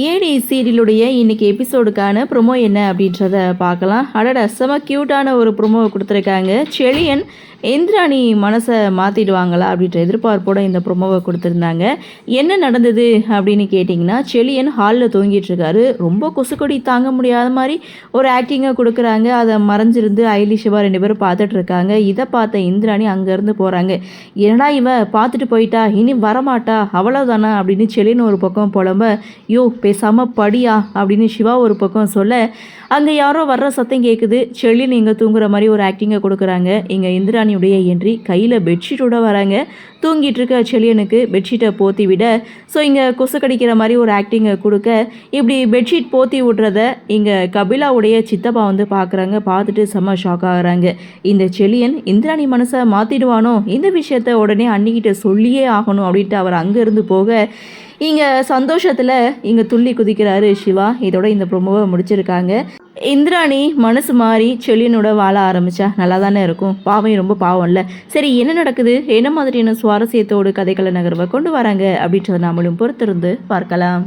ஏடி சீரியலுடைய இன்னைக்கு எபிசோடுக்கான ப்ரொமோ என்ன அப்படின்றத பார்க்கலாம். அடடா செம க்யூட்டான ஒரு ப்ரொமோவை கொடுத்துருக்காங்க. செழியன் இந்திராணி மனசை மாற்றிடுவாங்களா அப்படின்ற எதிர்பார்ப்போட இந்த ப்ரொமோவை கொடுத்துருந்தாங்க. என்ன நடந்தது அப்படின்னு கேட்டிங்கன்னா, செழியன் ஹாலில் தூங்கிட்டு இருக்காரு. ரொம்ப கொசுக்கொடி தாங்க முடியாத மாதிரி ஒரு ஆக்டிங்கை கொடுக்குறாங்க. அதை மறைஞ்சிருந்து ஐலி சிவா 2 பேரும் பார்த்துட்டு இருக்காங்க. இதை பார்த்த இந்திராணி அங்கேருந்து போகிறாங்க. என்னடா இவ பார்த்துட்டு போயிட்டா, இனி வரமாட்டா, அவ்வளோதானா அப்படின்னு செழியன் ஒரு பக்கம் புலம்ப, யோ பேசாமல் படியா அப்படின்னு சிவா ஒரு பக்கம் சொல்ல, அங்கே யாரோ வர்ற சத்தம் கேட்குது. செழியன் இங்கே தூங்குற மாதிரி ஒரு ஆக்டிங்கை கொடுக்குறாங்க. இங்கே இந்திராணியுடைய என்ட்ரி, கையில் பெட்ஷீட்டோட வராங்க. தூங்கிட்டு இருக்க செழியனுக்கு பெட்ஷீட்டை போற்றி விட, ஸோ இங்கே கொசு கடிக்கிற மாதிரி ஒரு ஆக்டிங்கை கொடுக்க, இப்படி பெட்ஷீட் போற்றி விட்றத இங்கே கபிலாவுடைய சித்தப்பா வந்து பார்க்குறாங்க. பார்த்துட்டு செம்ம ஷாக் ஆகுறாங்க. இந்த செழியன் இந்திராணி மனசை மாற்றிடுவானோ, இந்த விஷயத்த உடனே அன்னிக்கிட்ட சொல்லியே ஆகணும் அப்படின்ட்டு அவர் அங்கேருந்து போக, இங்கே சந்தோஷத்தில் இங்கே துள்ளி குதிக்கிறாரு சிவா. இதோட இந்த ப்ரொமோவை முடிச்சிருக்காங்க. இந்திராணி மனசு மாறி செழியனோட வாழ ஆரம்பித்தா நல்லா தானே இருக்கும். பாவம் ரொம்ப பாவம் இல்லை. சரி, என்ன நடக்குது, என்ன மாதிரியான சுவாரஸ்யத்தோடு கதைக்கள நகர்வை கொண்டு வராங்க அப்படின்றத நாமளும் பொறுத்திருந்து பார்க்கலாம்.